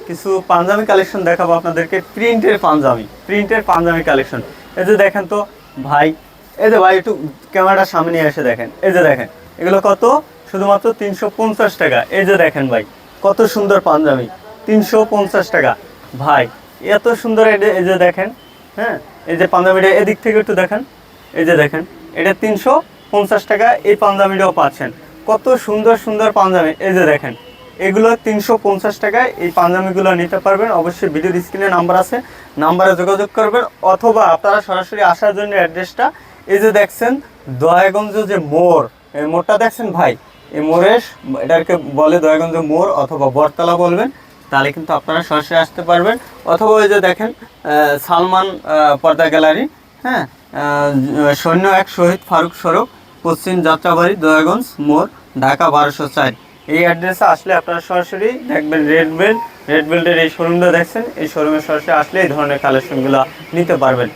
কিছু পাঞ্জাবি কালেকশন দেখাবো আপনাদেরকে, প্রিন্টের পাঞ্জাবি কালেকশন। এই যে দেখেন তো ভাই, এই যে ভাই একটু ক্যামেরার সামনে নিয়ে এসে দেখেন, এই যে দেখেন এগুলো কত, শুধুমাত্র 350 টাকা। এই যে দেখেন ভাই কত সুন্দর পাঞ্জাবি, 350 টাকা ভাই, এত সুন্দর। এই যে দেখেন, হ্যাঁ এই যে পাঞ্জাবিটা এদিক থেকে একটু দেখেন, এই যে দেখেন এটা 350 টাকা। এই পাঞ্জাবিটাও পাচ্ছেন, কত সুন্দর সুন্দর পাঞ্জাবি। এই যে দেখেন এগুলো 350 টাকায় এই পাঞ্জাবিগুলো নিতে পারবেন। অবশ্যই ভিডিওর স্ক্রিনে নাম্বার আছে, নাম্বারে যোগাযোগ করবেন, অথবা আপনারা সরাসরি আসার জন্য অ্যাড্রেসটা এই যে দেখছেন দয়াগঞ্জ যে মোড়, এই মোড়টা দেখছেন ভাই, এই মোড়ের এটাকে বলে দয়াগঞ্জ মোড় অথবা বটতলা বলবেন, তাহলে কিন্তু আপনারা সরাসরি আসতে পারবেন। অথবা ওই যে দেখেন সালমান পর্দা গ্যালারি, হ্যাঁ সৈন্য এক শহীদ ফারুক সড়ক, পশ্চিম যাত্রাবাড়ি, দয়াগঞ্জ মোড়, ঢাকা 1204। এই অ্যাড্রেসে আসলে আপনারা সরাসরি দেখবেন রেড বেল্টের এই শোরুমটা দেখছেন, এই শোরুমে সরাসরি আসলে এই ধরনের কালেকশনগুলো নিতে পারবেন।